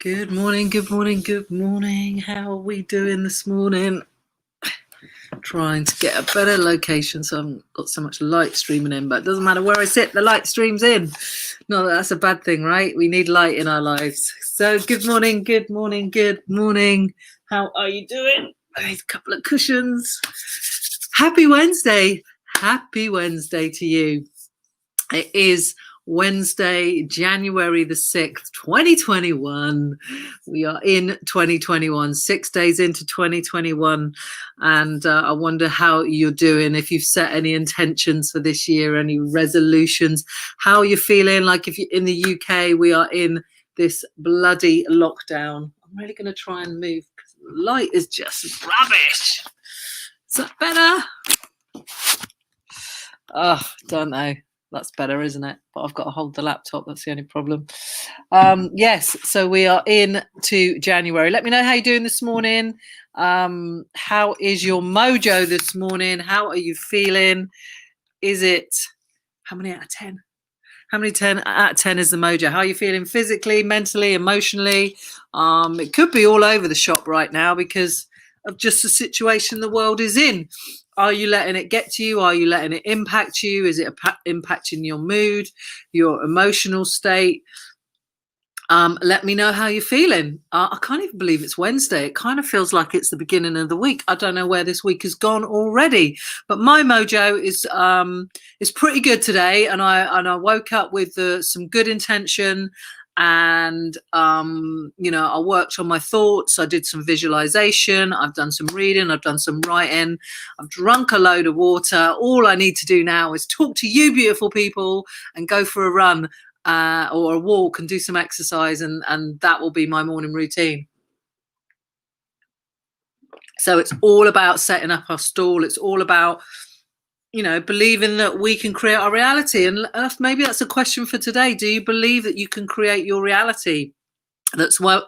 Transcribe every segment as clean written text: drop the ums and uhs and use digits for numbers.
Good morning, good morning, good morning. How are we doing this morning? Trying to get a better location so I haven't got so much light streaming in, but it doesn't matter where I sit, the light streams in. Not that that's a bad thing, right? We need light in our lives. So good morning, good morning, good morning. How are you doing? I need a couple of cushions. Happy Wednesday. Happy Wednesday to you. It is Wednesday, January the 6th, 2021. We are in 2021, 6 days into 2021. And I wonder how you're doing, if you've set any intentions for this year, any resolutions, how you're feeling. Like if you're in the UK, we are in this bloody lockdown. I'm really going to try and move because the light is just rubbish. Is that better? Oh, don't know. That's better, isn't it? But I've got to hold the laptop. That's the only problem. Yes, so we are into January. Let me know how you're doing this morning. How is your mojo this morning? How are you feeling? Is it, how many out of 10? How many 10 out of 10 is the mojo? How are you feeling physically, mentally, emotionally? It could be all over the shop right now because of just the situation the world is in. Are you letting it get to you? Are you letting it impact you? Is it impacting your mood, your emotional state? Let me know how you're feeling. I can't even believe it's Wednesday. It kind of feels like it's the beginning of the week. I don't know where this week has gone already, but my mojo is pretty good today. And I woke up with some good intention. And I worked on my thoughts. I did some visualization. I've done some reading. I've done some writing. I've drunk a load of water. All I need to do now is talk to you beautiful people and go for a run or a walk and do some exercise, and that will be my morning routine. So it's all about setting up our stall. It's all about believing that we can create our reality. And maybe that's a question for today. Do you believe that you can create your reality? That's what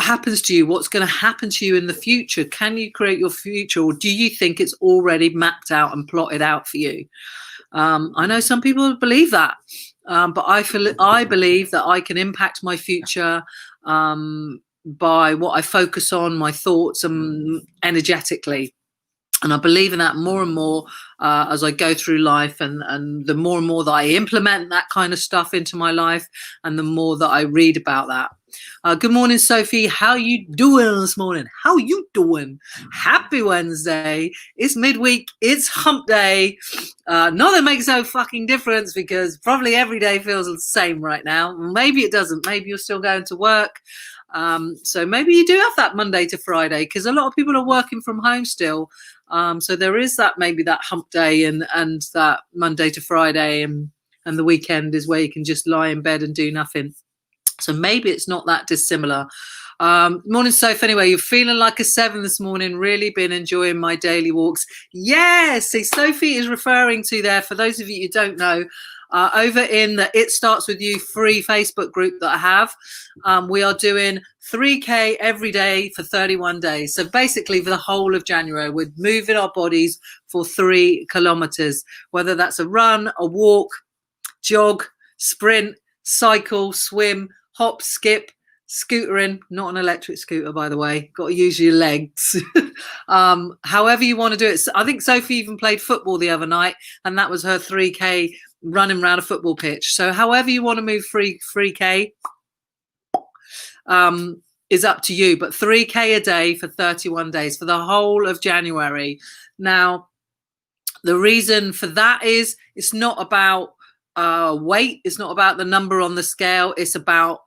happens to you, what's going to happen to you in the future. Can you create your future, or do you think it's already mapped out and plotted out for you? I know some people believe that, but I believe that I can impact my future by what I focus on, my thoughts, and energetically. And I believe in that more and more as I go through life, and the more and more that I implement that kind of stuff into my life, and the more that I read about that. Good morning, Sophie. How you doing this morning? How you doing? Happy Wednesday. It's midweek. It's hump day. Not that it makes no fucking difference because probably every day feels the same right now. Maybe it doesn't. Maybe you're still going to work. So maybe you do have that Monday to Friday because a lot of people are working from home still. So there is that, maybe that hump day and that Monday to Friday, and the weekend is where you can just lie in bed and do nothing. So maybe it's not that dissimilar. Morning, Soph. Anyway, you're feeling like a 7 this morning. Really been enjoying my daily walks. Yes, see, Sophie is referring to there, for those of you who don't know, over in the It Starts With You free Facebook group that I have, we are doing 3K every day for 31 days. So basically for the whole of January, we're moving our bodies for 3 kilometers, whether that's a run, a walk, jog, sprint, cycle, swim, hop, skip, scootering, not an electric scooter, by the way, got to use your legs. However you want to do it. I think Sophie even played football the other night, and that was her 3K running around a football pitch. So however you want to move 3K is up to you, but 3K a day for 31 days for the whole of January. Now, the reason for that is it's not about weight. It's not about the number on the scale. It's about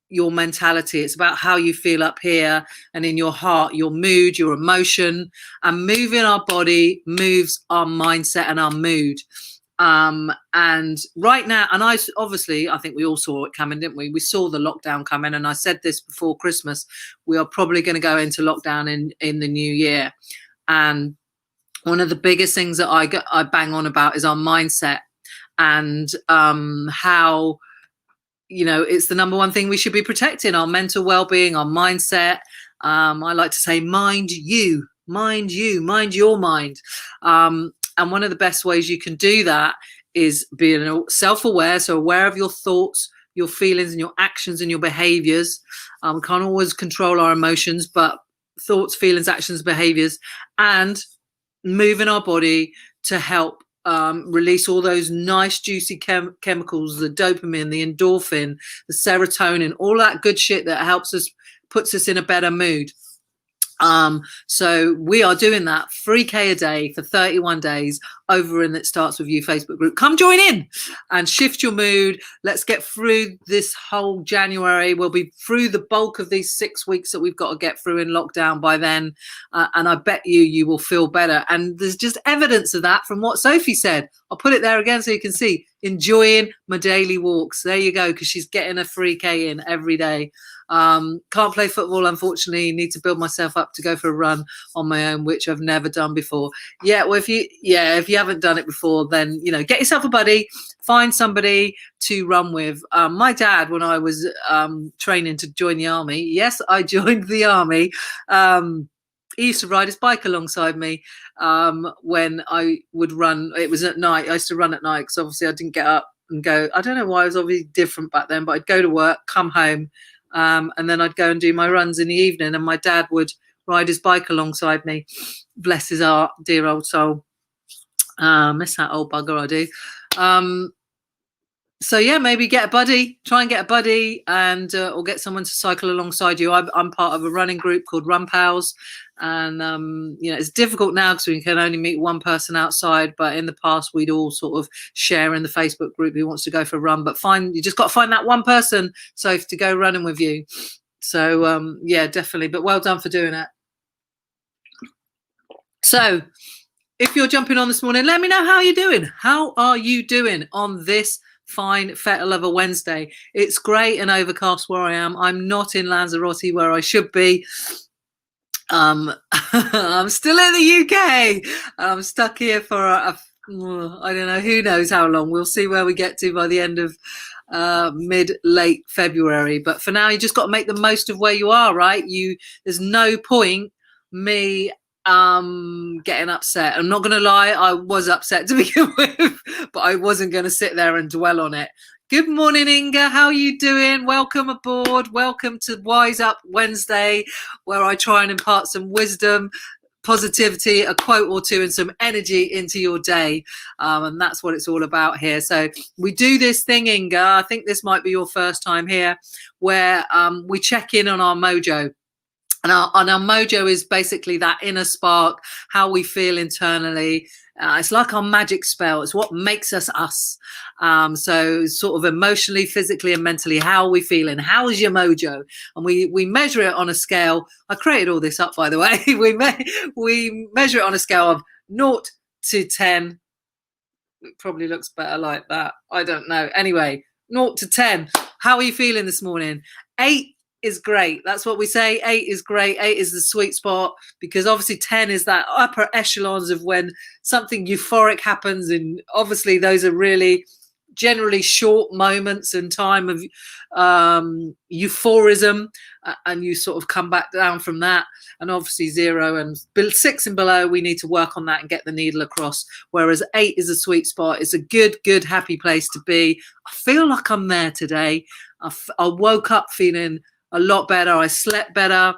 your mentality. It's about how you feel up here and in your heart, your mood, your emotion. And moving our body moves our mindset and our mood. And right now, and I think we all saw it coming, didn't we? We saw the lockdown coming, and I said this before Christmas, we are probably going to go into lockdown in the new year. And one of the biggest things that I bang on about is our mindset, and how, it's the number one thing we should be protecting, our mental well-being, our mindset. I like to say, mind your mind. And one of the best ways you can do that is being self-aware, so aware of your thoughts, your feelings and your actions and your behaviors. We can't always control our emotions, but thoughts, feelings, actions, behaviors, and moving our body to help release all those nice juicy chemicals, the dopamine, the endorphin, the serotonin, all that good shit that helps us, puts us in a better mood. So we are doing that 3K a day for 31 days over in It Starts With You Facebook group. Come join in and shift your mood. Let's get through this whole January. We'll be through the bulk of these 6 weeks that we've got to get through in lockdown by then. And I bet you will feel better. And there's just evidence of that from what Sophie said. I'll put it there again so you can see. Enjoying my daily walks. There you go, because she's getting a 3K in every day. Can't play football, unfortunately. Need to build myself up to go for a run on my own, which I've never done before. Well, if you haven't done it before, then get yourself a buddy, find somebody to run with. My dad, when I was training to join the army, yes, I joined the army. He used to ride his bike alongside me when I would run. It was at night. I used to run at night because obviously I didn't get up and go. I don't know why. I was obviously different back then, but I'd go to work, come home, and then I'd go and do my runs in the evening, and my dad would ride his bike alongside me. Bless his heart, dear old soul. Miss that old bugger, I do. So yeah, maybe get a buddy, try and get a buddy, and or get someone to cycle alongside you. I'm part of a running group called Run Pals, and it's difficult now because we can only meet one person outside, but in the past we'd all sort of share in the Facebook group who wants to go for a run. But you just got to find that one person, so to go running with you. So yeah, definitely, but well done for doing it. So if you're jumping on this morning, let me know how you're doing. How are you doing on this fine fettle of a Wednesday? It's great and overcast where I am. I'm not in Lanzarote where I should be. I'm still in the UK. I'm stuck here for I don't know, who knows how long. We'll see where we get to by the end of late February. But for now, you just got to make the most of where you are, right? There's no point me getting upset. I'm not going to lie, I was upset to begin with, but I wasn't going to sit there and dwell on it. Good morning, Inga. How are you doing? Welcome aboard. Welcome to Wise Up Wednesday, where I try and impart some wisdom, positivity, a quote or two, and some energy into your day. And that's what it's all about here. So we do this thing, Inga, I think this might be your first time here, where we check in on our mojo. And our mojo is basically that inner spark, how we feel internally. It's like our magic spell. It's what makes us us. So sort of emotionally, physically, and mentally, how are we feeling? How is your mojo? And we measure it on a scale. I created all this up, by the way. we measure it on a scale of 0 to 10. It probably looks better like that. I don't know. Anyway, 0 to 10. How are you feeling this morning? 8 is great. That's what we say. 8 is great. 8 is the sweet spot, because obviously 10 is that upper echelons of when something euphoric happens, and obviously those are really generally short moments in time of euphorism, and you sort of come back down from that. And obviously 0 and 6 and below, we need to work on that and get the needle across, whereas 8 is a sweet spot. It's a good happy place to be. I feel like I'm there today. I woke up feeling a lot better. I slept better,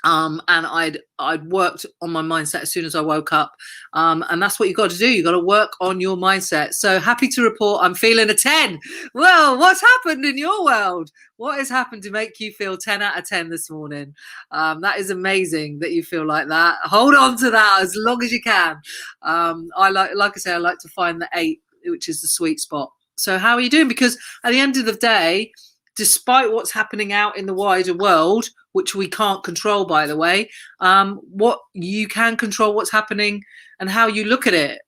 and I'd worked on my mindset as soon as I woke up, and that's what you got to do. You got to work on your mindset. So happy to report I'm feeling a 10. Well, what's happened in your world? What has happened to make you feel 10 out of 10 this morning? That is amazing that you feel like that. Hold on to that as long as you can. I like I say, I like to find the 8, which is the sweet spot. So how are you doing? Because at the end of the day, despite what's happening out in the wider world, which we can't control, by the way, what you can control, what's happening and how you look at it.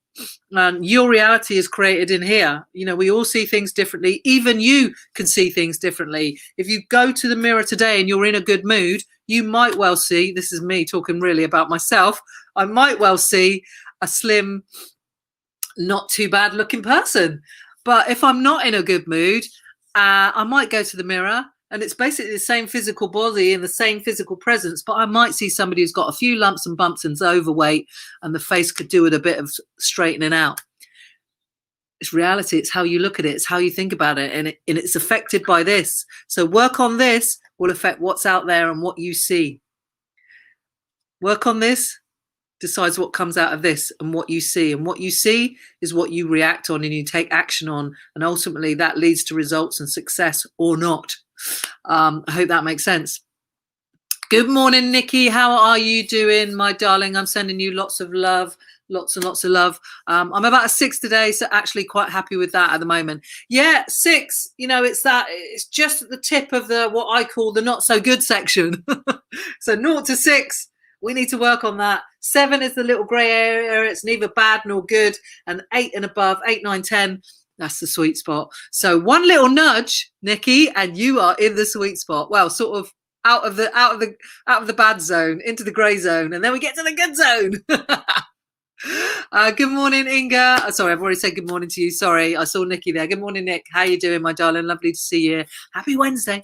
Your reality is created in here. We all see things differently. Even you can see things differently. If you go to the mirror today and you're in a good mood, you might well see, this is me talking really about myself, I might well see a slim, not too bad looking person. But if I'm not in a good mood, I might go to the mirror and it's basically the same physical body and the same physical presence, but I might see somebody who's got a few lumps and bumps and is overweight, and the face could do with a bit of straightening out. It's reality. It's how you look at it. It's how you think about it. And it's affected by this. So work on this will affect what's out there and what you see. Work on this decides what comes out of this and what you see. And what you see is what you react on and you take action on. And ultimately that leads to results and success or not. I hope that makes sense. Good morning, Nikki. How are you doing, my darling? I'm sending you lots of love. Lots and lots of love. I'm about a 6 today, so actually quite happy with that at the moment. Yeah, 6, you know, it's just at the tip of the what I call the not so good section. So 0 to 6, we need to work on that. 7 is the little grey area. It's neither bad nor good. And 8 and above, 8, 9, 10, that's the sweet spot. So one little nudge, Nikki, and you are in the sweet spot. Well, sort of out of the bad zone into the grey zone, and then we get to the good zone. Good morning, Inga. Sorry, I've already said good morning to you. Sorry, I saw Nikki there. Good morning, Nick. How you doing, my darling? Lovely to see you. Happy Wednesday.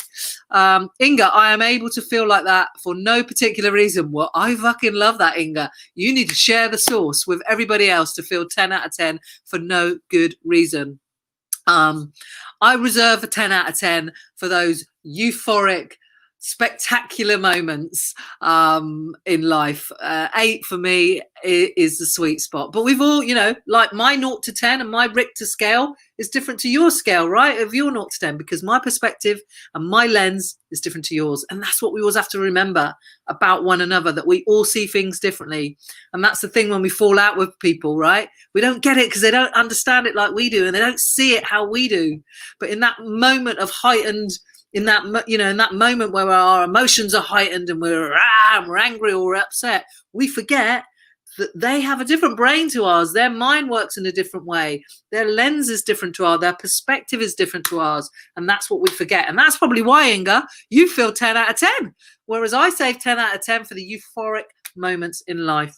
Inga, I am able to feel like that for no particular reason. Well, I fucking love that, Inga. You need to share the source with everybody else to feel 10 out of 10 for no good reason. I reserve a 10 out of 10 for those euphoric, spectacular moments in life. 8 for me is the sweet spot, but we've all, you know, like my 0 to 10 and my Richter scale is different to your scale, right, of your 0 to 10, because my perspective and my lens is different to yours. And that's what we always have to remember about one another, that we all see things differently. And that's the thing when we fall out with people, right? We don't get it because they don't understand it like we do, and they don't see it how we do. But in that moment of heightened, in that, you know, in that moment where our emotions are heightened and we're angry or we're upset, we forget that they have a different brain to ours. Their mind works in a different way. Their lens is different to ours. Their perspective is different to ours. And that's what we forget. And that's probably why, Inga, you feel 10 out of 10. Whereas I save 10 out of 10 for the euphoric moments in life.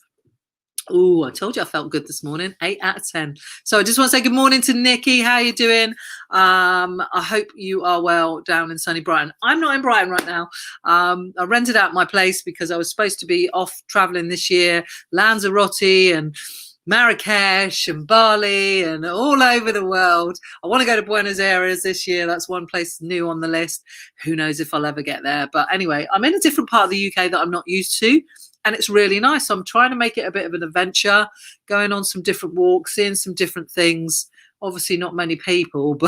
Oh, I told you I felt good this morning. 8 out of 10. So I just want to say good morning to Nikki. How are you doing? I hope you are well down in sunny Brighton. I'm not in Brighton right now. I rented out my place because I was supposed to be off traveling this year. Lanzarote and Marrakesh and Bali and all over the world. I want to go to Buenos Aires this year. That's one place new on the list. Who knows if I'll ever get there. But anyway, I'm in a different part of the UK that I'm not used to. And it's really nice. So I'm trying to make it a bit of an adventure, going on some different walks, seeing some different things. Obviously not many people,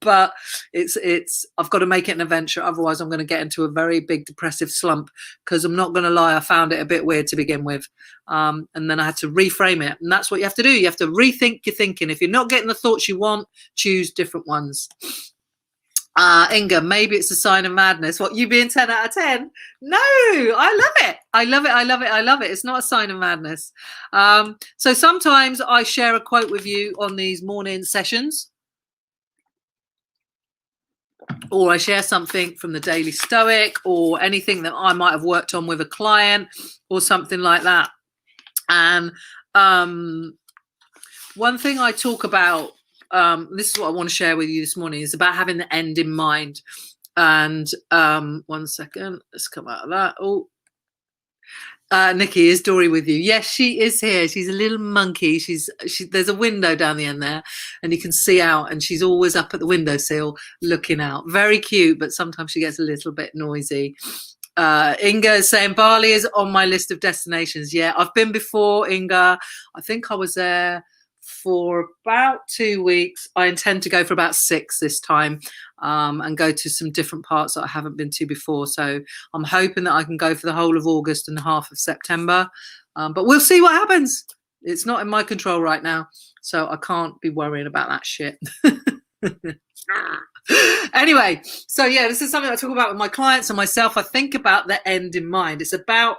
but it's I've got to make it an adventure. Otherwise I'm going to get into a very big depressive slump, because I'm not going to lie, I found it a bit weird to begin with. And then I had to reframe it. And that's what you have to do. You have to rethink your thinking. If you're not getting the thoughts you want, choose different ones. Inga, maybe it's a sign of madness. What, you being 10 out of 10? No, I love it. I love it. I love it. I love it. It's not a sign of madness. So sometimes I share a quote with you on these morning sessions, or I share something from the Daily Stoic, or anything that I might have worked on with a client or something like that. And one thing I talk about, this is what I want to share with you this morning, is about having the end in mind. And 1 second, let's come out of that. Oh, Nikki, is Dory with you? Yes, she is here. She's a little monkey. There's a window down the end there, and you can see out, and she's always up at the windowsill looking out. Very cute, but sometimes she gets a little bit noisy. Inga is saying Bali is on my list of destinations. Yeah, I've been before, Inga. I think I was there for about 2 weeks. I intend to go for about 6 this time, and go to some different parts that I haven't been to before. So I'm hoping that I can go for the whole of August and half of September, but we'll see what happens. It's not in my control right now, so I can't be worrying about that shit. Anyway, so yeah, this is something I talk about with my clients and myself. I think about the end in mind. It's about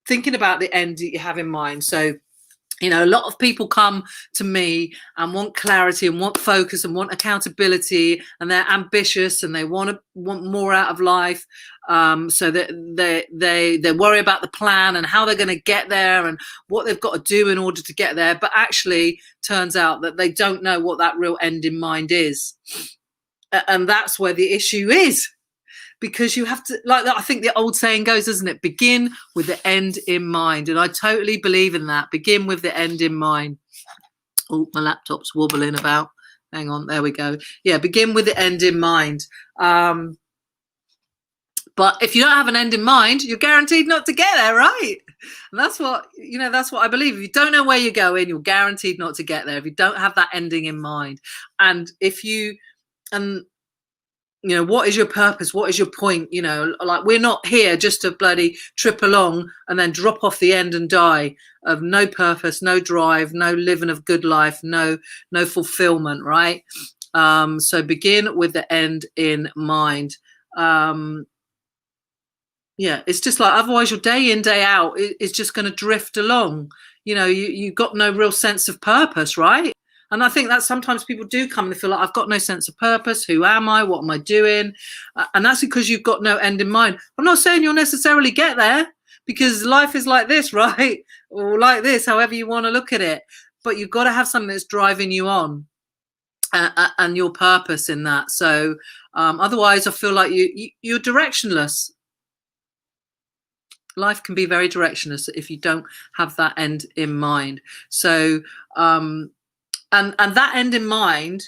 thinking about the end that you have in mind. So, you know, a lot of people come to me and want clarity and want focus and want accountability, and they're ambitious and they want more out of life. So that they worry about the plan and how they're going to get there and what they've got to do in order to get there. But actually turns out that they don't know what that real end in mind is. And that's where the issue is. Because you have to, like I think the old saying goes, doesn't it? Begin with the end in mind. And I totally believe in that. Begin with the end in mind. Oh, my laptop's wobbling about. Hang on, there we go. Yeah, begin with the end in mind. But if you don't have an end in mind, you're guaranteed not to get there, right? And that's what, that's what I believe. If you don't know where you're going, you're guaranteed not to get there if you don't have that ending in mind. And what is your purpose? What is your point? Like, we're not here just to bloody trip along and then drop off the end and die of no purpose, no drive, no living of good life, no fulfillment, right? So begin with the end in mind. Yeah, it's just like, otherwise your day in, day out is just going to drift along. You've got no real sense of purpose, right? And I think that sometimes people do come and they feel like, I've got no sense of purpose. Who am I? What am I doing? And that's because you've got no end in mind. I'm not saying you'll necessarily get there, because life is like this, right? Or like this, however you want to look at it. But you've got to have something that's driving you on, and your purpose in that. So otherwise, I feel like you're directionless. Life can be very directionless if you don't have that end in mind. So, and that end in mind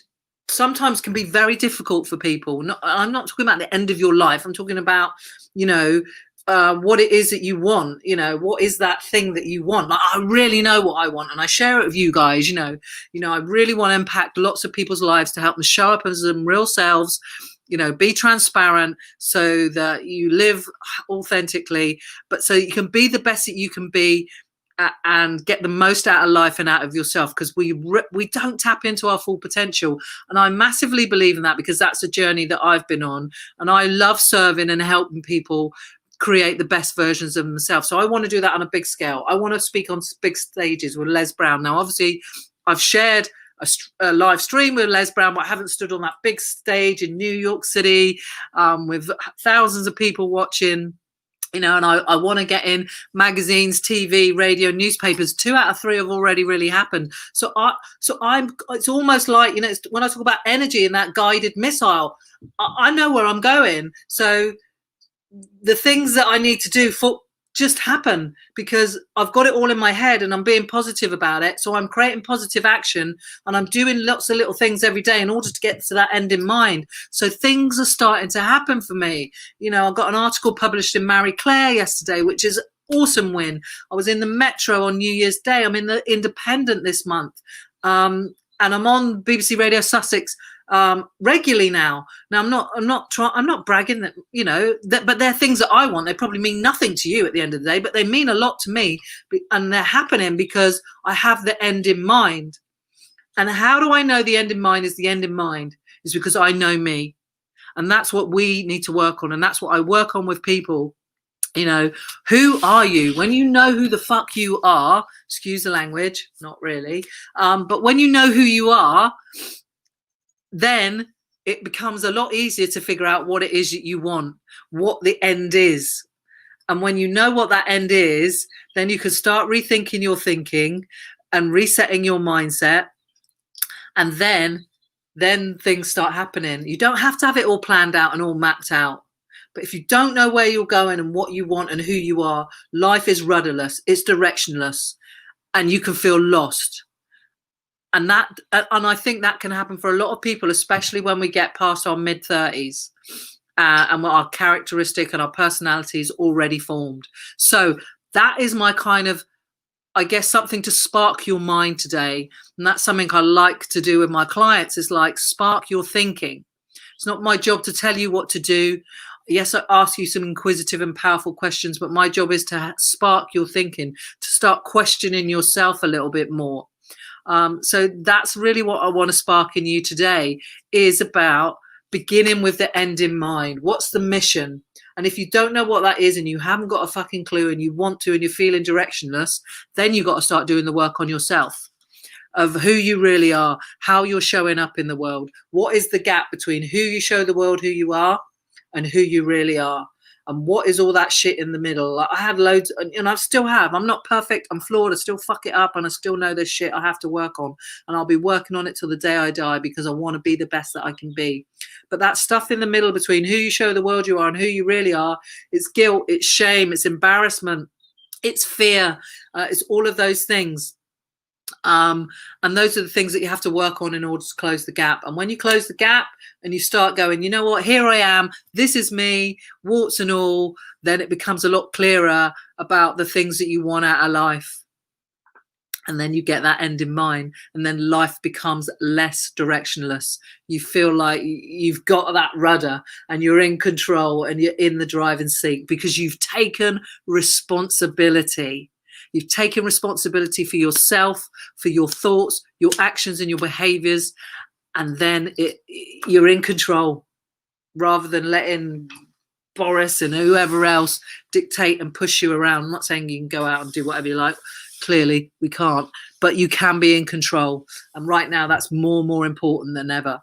sometimes can be very difficult for people. I'm not talking about the end of your life. I'm talking about, what it is that you want. What is that thing that you want? Like, I really know what I want, and I share it with you guys. I really want to impact lots of people's lives to help them show up as them real selves. Be transparent so that you live authentically, but so you can be the best that you can be, and get the most out of life and out of yourself, because we don't tap into our full potential. And I massively believe in that, because that's a journey that I've been on, and I love serving and helping people create the best versions of themselves. So I want to do that on a big scale. I want to speak on big stages with Les Brown. Now, obviously, I've shared a live stream with Les Brown, but I haven't stood on that big stage in New York City with thousands of people watching, and I want to get in magazines, TV, radio, newspapers. 2 out of 3 have already really happened. So it's almost like, when I talk about energy and that guided missile, I know where I'm going. So the things that I need to do just happen, because I've got it all in my head and I'm being positive about it. So I'm creating positive action, and I'm doing lots of little things every day in order to get to that end in mind. So things are starting to happen for me. I got an article published in Marie Claire yesterday, which is awesome win. I was in the Metro on New Year's Day. I'm in the Independent this month. And I'm on BBC Radio Sussex regularly now. I'm not bragging that, but they're things that I want. They probably mean nothing to you at the end of the day, but they mean a lot to me, and they're happening because I have the end in mind. And how do I know the end in mind is the end in mind? Is because I know me. And that's what we need to work on. And that's what I work on with people. Who are you? When you know who the fuck you are, excuse the language, not really, but when you know who you are, then it becomes a lot easier to figure out what it is that you want, what the end is. And when you know what that end is, then you can start rethinking your thinking and resetting your mindset. And then things start happening. You don't have to have it all planned out and all mapped out. But if you don't know where you're going and what you want and who you are, life is rudderless, it's directionless, and you can feel lost. And I think that can happen for a lot of people, especially when we get past our mid-30s and our characteristic and our personality is already formed. So that is my kind of, I guess, something to spark your mind today. And that's something I like to do with my clients, is like spark your thinking. It's not my job to tell you what to do. Yes, I ask you some inquisitive and powerful questions, but my job is to spark your thinking, to start questioning yourself a little bit more. So that's really what I want to spark in you today, is about beginning with the end in mind. What's the mission? And if you don't know what that is and you haven't got a fucking clue and you want to and you're feeling directionless, then you've got to start doing the work on yourself of who you really are, how you're showing up in the world. What is the gap between who you show the world who you are and who you really are? And what is all that shit in the middle? Like, I had loads, and I still have. I'm not perfect. I'm flawed. I still fuck it up, and I still know there's shit I have to work on. And I'll be working on it till the day I die, because I want to be the best that I can be. But that stuff in the middle between who you show the world you are and who you really are, it's guilt, it's shame, it's embarrassment, it's fear, it's all of those things. And those are the things that you have to work on in order to close the gap. And when you close the gap and you start going, you know what, here I am, this is me, warts and all, then it becomes a lot clearer about the things that you want out of life. And then you get that end in mind, and then life becomes less directionless. You feel like you've got that rudder and you're in control and you're in the driving seat because you've taken responsibility. You've taken responsibility for yourself, for your thoughts, your actions and your behaviors. And then you're in control rather than letting Boris and whoever else dictate and push you around. I'm not saying you can go out and do whatever you like. Clearly we can't, but you can be in control. And right now that's more important than ever.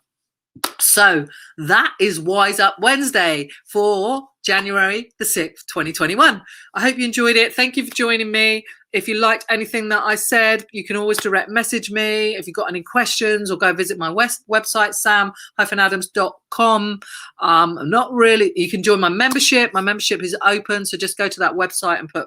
So that is Wise Up Wednesday for January the 6th, 2021. I hope you enjoyed it. Thank you for joining me. If you liked anything that I said, you can always direct message me. If you've got any questions, or go visit my website, sam-adams.com. Not really. You can join my membership. My membership is open. So just go to that website and put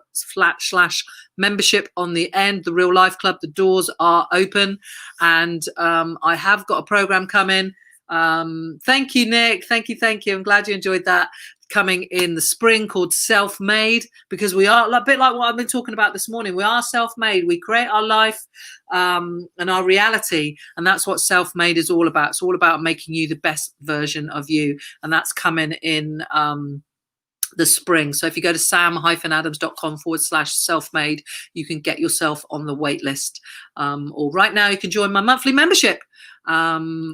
/membership on the end. The Real Life Club, the doors are open. And I have got a program coming. Thank you, Nick. Thank you. I'm glad you enjoyed that. Coming in the spring, called Self-Made, because we are a bit like what I've been talking about this morning. We are self-made. We create our life and our reality, and that's what self-made is all about. It's all about making you the best version of you, and that's coming in the spring. So if you go to sam-adams.com/self-made, you can get yourself on the wait list. Or right now you can join my monthly membership,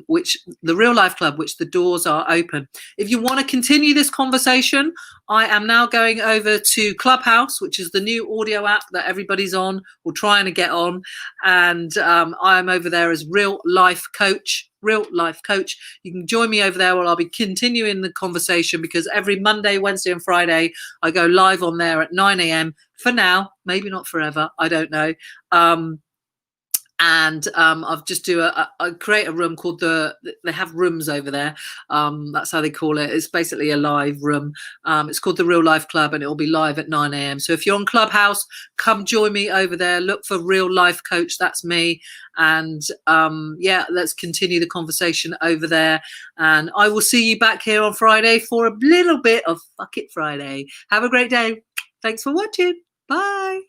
which the Real Life Club, which the doors are open. If you want to continue this conversation, I am now going over to Clubhouse, which is the new audio app that everybody's on or trying to get on. And I'm over there as Real Life Coach. You can join me over there while I'll be continuing the conversation, because every Monday, Wednesday and Friday I go live on there at 9 a.m. for now, maybe not forever, I don't know. And I've just I create a room called they have rooms over there. That's how they call it. It's basically a live room. It's called the Real Life Club, and it will be live at 9 a.m. So if you're on Clubhouse, come join me over there. Look for Real Life Coach. That's me. And yeah, let's continue the conversation over there. And I will see you back here on Friday for a little bit of Fuck It Friday. Have a great day. Thanks for watching. Bye.